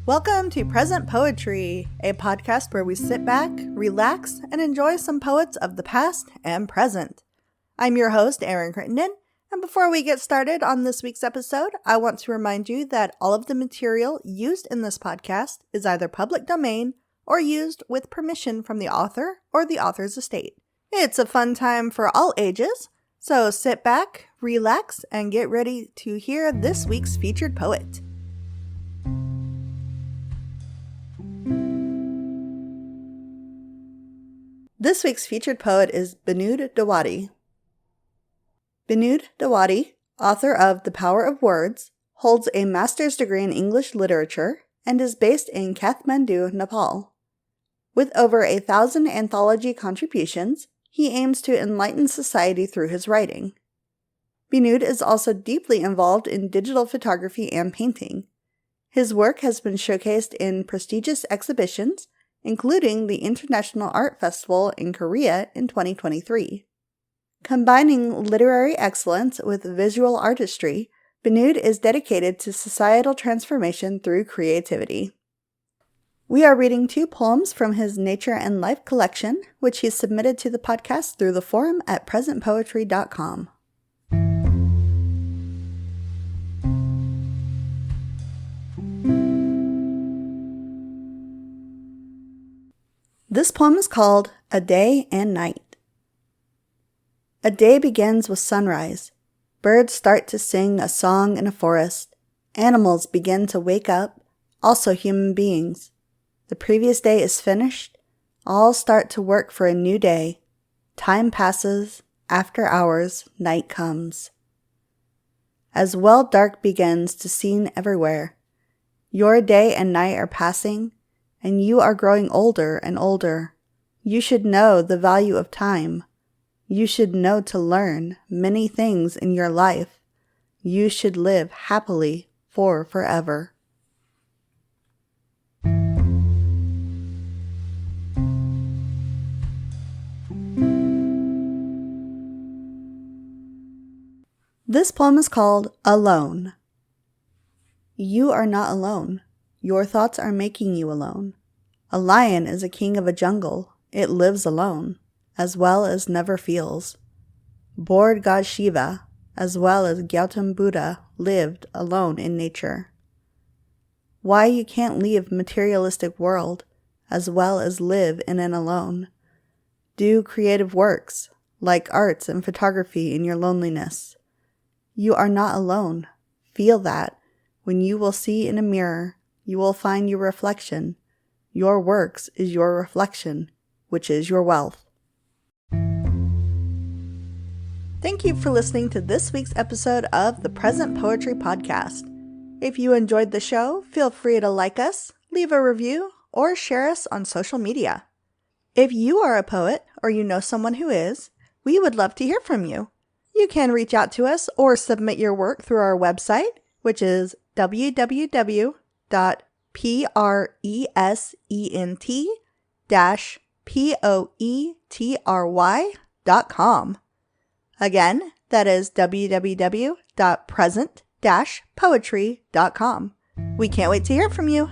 Welcome to Present Poetry, a podcast where we sit back, relax, and enjoy some poets of the past and present. I'm your host, Erin Crittenden, and before we get started on this week's episode, I want to remind you that all of the material used in this podcast is either public domain or used with permission from the author or the author's estate. It's a fun time for all ages, so sit back, relax, and get ready to hear this week's featured poet. This week's featured poet is Binod Dawadi. Binod Dawadi, author of The Power of Words, holds a master's degree in English literature and is based in Kathmandu, Nepal. With over 1,000 anthology contributions, he aims to enlighten society through his writing. Binod is also deeply involved in digital photography and painting. His work has been showcased in prestigious exhibitions, including the International Art Festival in Korea in 2023. Combining literary excellence with visual artistry, Binod is dedicated to societal transformation through creativity. We are reading 2 poems from his Nature and Life collection, which he submitted to the podcast through the forum at presentpoetry.com. This poem is called A Day and Night. A day begins with sunrise. Birds start to sing a song in a forest. Animals begin to wake up, also human beings. The previous day is finished. All start to work for a new day. Time passes. After hours, night comes. As well dark begins to seen everywhere. Your day and night are passing, and you are growing older and older. You should know the value of time. You should know to learn many things in your life. You should live happily for forever. This poem is called Alone. You are not alone. Your thoughts are making you alone. A lion is a king of a jungle. It lives alone, as well as never feels. Lord God Shiva, as well as Gautam Buddha, lived alone in nature. Why you can't leave materialistic world, as well as live in an alone. Do creative works, like arts and photography in your loneliness. You are not alone. Feel that. When you will see in a mirror, you will find your reflection. Your works is your reflection, which is your wealth. Thank you for listening to this week's episode of the Present Poetry Podcast. If you enjoyed the show, feel free to like us, leave a review, or share us on social media. If you are a poet or you know someone who is, we would love to hear from you. You can reach out to us or submit your work through our website, which is www.present-poetry.com. Again, that is www.present-poetry.com. We can't wait to hear from you.